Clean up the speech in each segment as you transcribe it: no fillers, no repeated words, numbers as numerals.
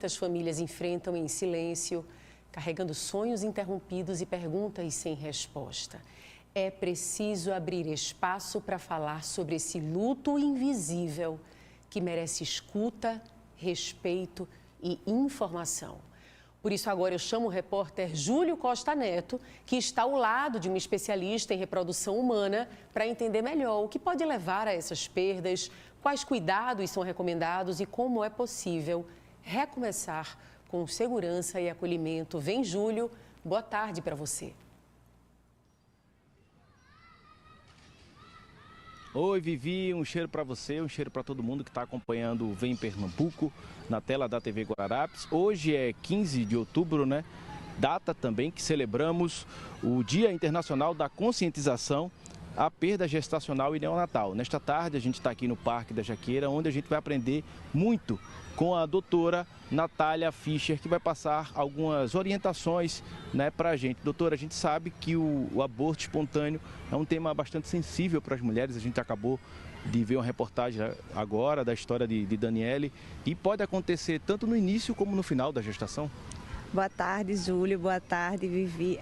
Muitas famílias enfrentam em silêncio, carregando sonhos interrompidos e perguntas sem resposta. É preciso abrir espaço para falar sobre esse luto invisível que merece escuta, respeito e informação. Por isso, agora eu chamo o repórter Júlio Costa Neto, que está ao lado de um especialista em reprodução humana, para entender melhor o que pode levar a essas perdas, quais cuidados são recomendados e como é possível recomeçar com segurança e acolhimento. Vem, Júlio, boa tarde para você. Oi, Vivi, um cheiro para você, um cheiro para todo mundo que está acompanhando o Vem Pernambuco na tela da TV Guararapes. Hoje é 15 de outubro, né? Data também que celebramos o Dia Internacional da Conscientização à Perda Gestacional e Neonatal. Nesta tarde a gente está aqui no Parque da Jaqueira, onde a gente vai aprender muito com a doutora Natália Fischer, que vai passar algumas orientações, né, para a gente. Doutora, a gente sabe que o aborto espontâneo é um tema bastante sensível para as mulheres. A gente acabou de ver uma reportagem agora da história de Daniele e pode acontecer tanto no início como no final da gestação. Boa tarde, Júlio. Boa tarde, Vivi.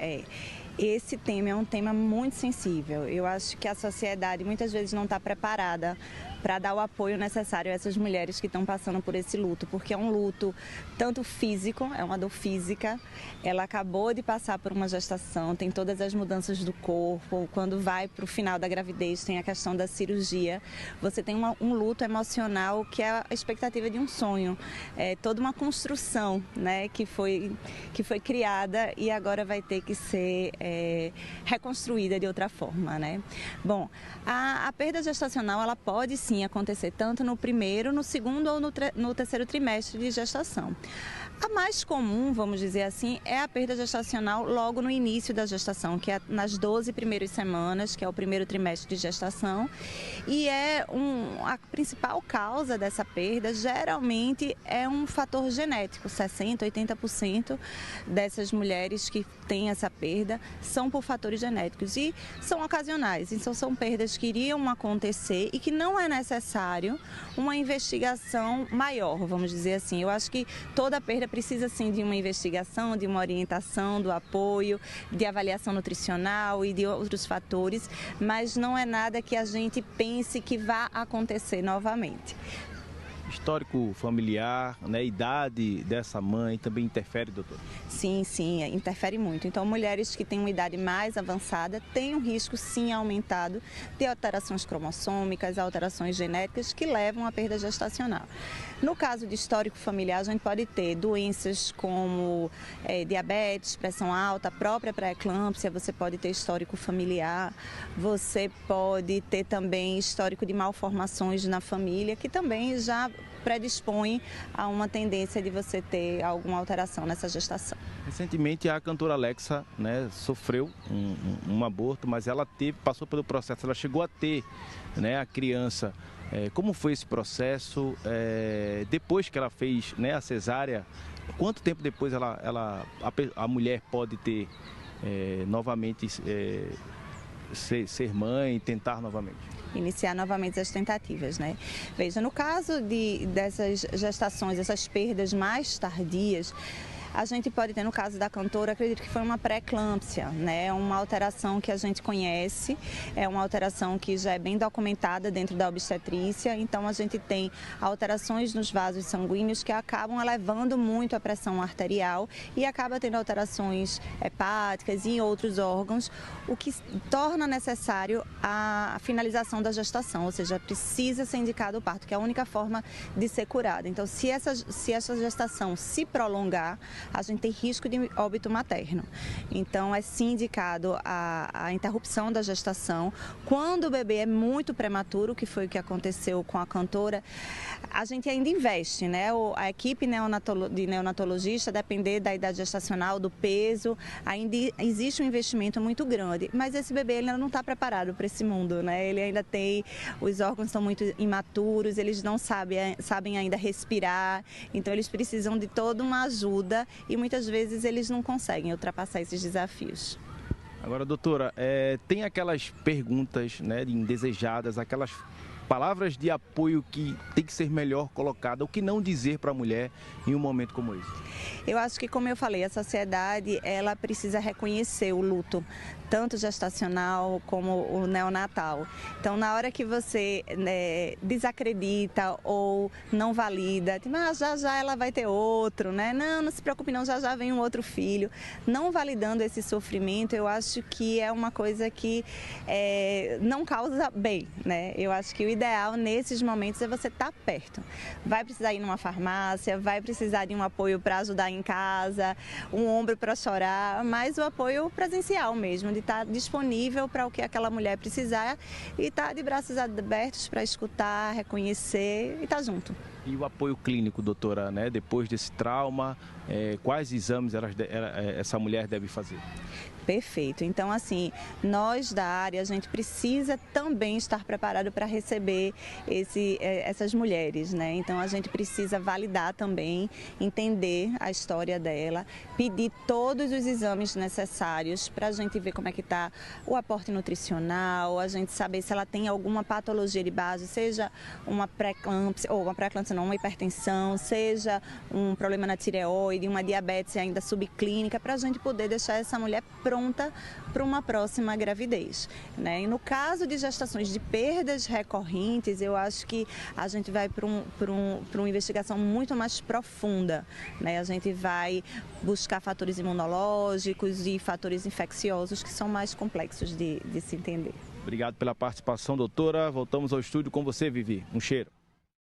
Esse tema é um tema muito sensível. Eu acho que a sociedade muitas vezes não está preparada para dar o apoio necessário a essas mulheres que estão passando por esse luto, porque é um luto tanto físico, é uma dor física, ela acabou de passar por uma gestação, tem todas as mudanças do corpo, quando vai para o final da gravidez tem a questão da cirurgia, você tem um luto emocional que é a expectativa de um sonho, é toda uma construção, né, que foi criada e agora vai ter que ser reconstruída de outra forma, né? Bom, a perda gestacional ela pode sim acontecer tanto no primeiro, no segundo ou no terceiro trimestre de gestação. A mais comum, vamos dizer assim, é a perda gestacional logo no início da gestação, que é nas 12 primeiras semanas, que é o primeiro trimestre de gestação. E a principal causa dessa perda, geralmente, é um fator genético. 60%, 80% dessas mulheres que têm essa perda são por fatores genéticos e são ocasionais. Então, são perdas que iriam acontecer e que não é necessário uma investigação maior, vamos dizer assim. Eu acho que toda perda precisa sim de uma investigação, de uma orientação, do apoio, de avaliação nutricional e de outros fatores, mas não é nada que a gente pense que vá acontecer novamente. Histórico familiar, né, idade dessa mãe também interfere, doutor? Sim, interfere muito. Então, mulheres que têm uma idade mais avançada têm um risco, sim, aumentado de alterações cromossômicas, alterações genéticas que levam à perda gestacional. No caso de histórico familiar, a gente pode ter doenças como diabetes, pressão alta, a própria pré-eclâmpsia, você pode ter histórico familiar, você pode ter também histórico de malformações na família, que também já predispõe a uma tendência de você ter alguma alteração nessa gestação. Recentemente a cantora Alexa, né, sofreu um aborto, mas ela passou pelo processo, ela chegou a ter, né, a criança. Como foi esse processo? Depois que ela fez, né, a cesárea, quanto tempo depois a mulher pode ter novamente ser mãe e tentar novamente? Iniciar novamente as tentativas, né? Veja, no caso dessas gestações, essas perdas mais tardias, a gente pode ter, no caso da cantora, acredito que foi uma pré-eclâmpsia, né? Uma alteração que a gente conhece, é uma alteração que já é bem documentada dentro da obstetrícia, então a gente tem alterações nos vasos sanguíneos que acabam elevando muito a pressão arterial e acaba tendo alterações hepáticas e em outros órgãos, o que torna necessário a finalização da gestação, ou seja, precisa ser indicado o parto, que é a única forma de ser curada. Então, se essa gestação se prolongar, a gente tem risco de óbito materno. Então, é sim indicado a interrupção da gestação. Quando o bebê é muito prematuro, que foi o que aconteceu com a cantora, a gente ainda investe, né? A equipe de neonatologista, depender da idade gestacional, do peso, ainda existe um investimento muito grande. Mas esse bebê ele ainda não está preparado para esse mundo, né? Ele ainda os órgãos estão muito imaturos, eles não sabem ainda respirar, então eles precisam de toda uma ajuda e muitas vezes eles não conseguem ultrapassar esses desafios. Agora, doutora, tem aquelas perguntas, né, indesejadas, aquelas palavras de apoio que tem que ser melhor colocada, o que não dizer para a mulher em um momento como esse? Eu acho que, como eu falei, a sociedade ela precisa reconhecer o luto, tanto gestacional como o neonatal. Então, na hora que você desacredita ou não valida, tipo, já já ela vai ter outro, né? Não se preocupe não, já já vem um outro filho. Não validando esse sofrimento, eu acho que é uma coisa que não causa bem, né? Eu acho que o ideal nesses momentos é você estar perto. Vai precisar ir numa farmácia, vai precisar de um apoio para ajudar em casa, um ombro para chorar, mas o apoio presencial mesmo, de estar disponível para o que aquela mulher precisar e estar de braços abertos para escutar, reconhecer e estar junto. E o apoio clínico, doutora, né? Depois desse trauma, quais exames essa mulher deve fazer? Perfeito. Então, assim, nós da área, a gente precisa também estar preparado para receber essas mulheres, né? Então, a gente precisa validar também, entender a história dela, pedir todos os exames necessários para a gente ver como é que está o aporte nutricional, a gente saber se ela tem alguma patologia de base, seja uma pré-eclâmpsia, ou uma hipertensão, seja um problema na tireoide, uma diabetes ainda subclínica, para a gente poder deixar essa mulher pronta para uma próxima gravidez, né? E no caso de gestações de perdas recorrentes, eu acho que a gente vai para uma investigação muito mais profunda, né? A gente vai buscar fatores imunológicos e fatores infecciosos que são mais complexos de se entender. Obrigado pela participação, doutora. Voltamos ao estúdio com você, Vivi. Um cheiro.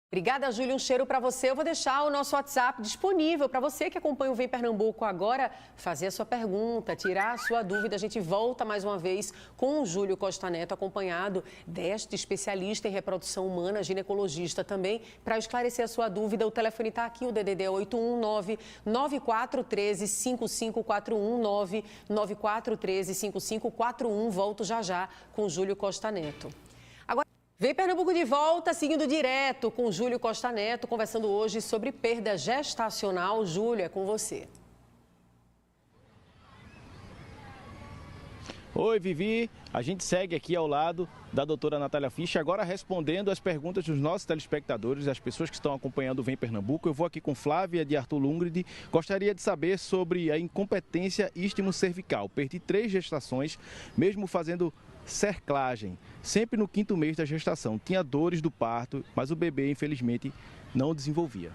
Obrigada, Júlia. Um cheiro para você. Eu vou deixar o nosso WhatsApp disponível para você que acompanha o Vem Pernambuco agora, fazer a sua pergunta, tirar a sua dúvida. A gente volta mais uma vez com o Júlio Costa Neto, acompanhado deste especialista em reprodução humana, ginecologista também, para esclarecer a sua dúvida. O telefone está aqui, o DDD é 819-9413-5541, 99413-5541. Volto já já com o Júlio Costa Neto. Vem Pernambuco de volta, seguindo direto com Júlio Costa Neto, conversando hoje sobre perda gestacional. Júlio, é com você. Oi, Vivi. A gente segue aqui ao lado da doutora Natália Fischer, agora respondendo as perguntas dos nossos telespectadores, as pessoas que estão acompanhando o Vem Pernambuco. Eu vou aqui com Flávia de Arthur Lungrid. Gostaria de saber sobre a incompetência istmo-cervical. Perdi 3 gestações, mesmo fazendo cerclagem, sempre no 5º mês da gestação. Tinha dores do parto, mas o bebê, infelizmente, não desenvolvia.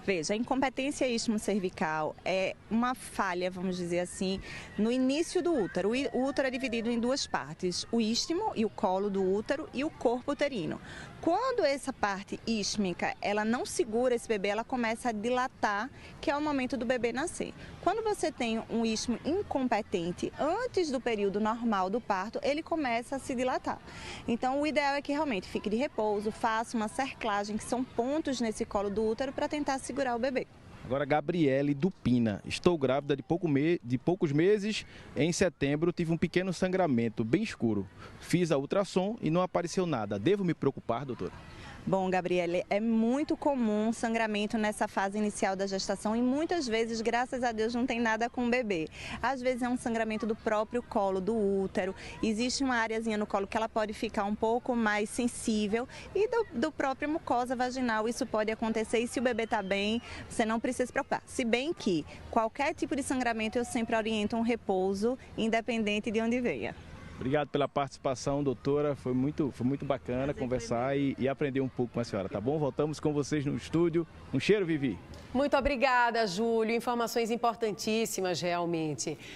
Veja, a incompetência istmo-cervical é uma falha, vamos dizer assim, no início do útero. O útero é dividido em 2 partes, o istmo e o colo do útero e o corpo uterino. Quando essa parte ístmica, ela não segura esse bebê, ela começa a dilatar, que é o momento do bebê nascer. Quando você tem um istmo incompetente, antes do período normal do parto, ele começa a se dilatar. Então, o ideal é que realmente fique de repouso, faça uma cerclagem, que são pontos nesse colo do útero, para tentar segurar o bebê. Agora, Gabriele Dupina. Estou grávida de poucos meses. Em setembro, tive um pequeno sangramento bem escuro. Fiz a ultrassom e não apareceu nada. Devo me preocupar, doutora? Bom, Gabriele, é muito comum sangramento nessa fase inicial da gestação e muitas vezes, graças a Deus, não tem nada com o bebê. Às vezes é um sangramento do próprio colo do útero, existe uma areazinha no colo que ela pode ficar um pouco mais sensível e do próprio mucosa vaginal isso pode acontecer e se o bebê está bem, você não precisa se preocupar. Se bem que qualquer tipo de sangramento eu sempre oriento um repouso, independente de onde venha. Obrigado pela participação, doutora. Foi muito bacana conversar e aprender um pouco com a senhora, tá bom? Voltamos com vocês no estúdio. Um cheiro, Vivi. Muito obrigada, Júlio. Informações importantíssimas, realmente.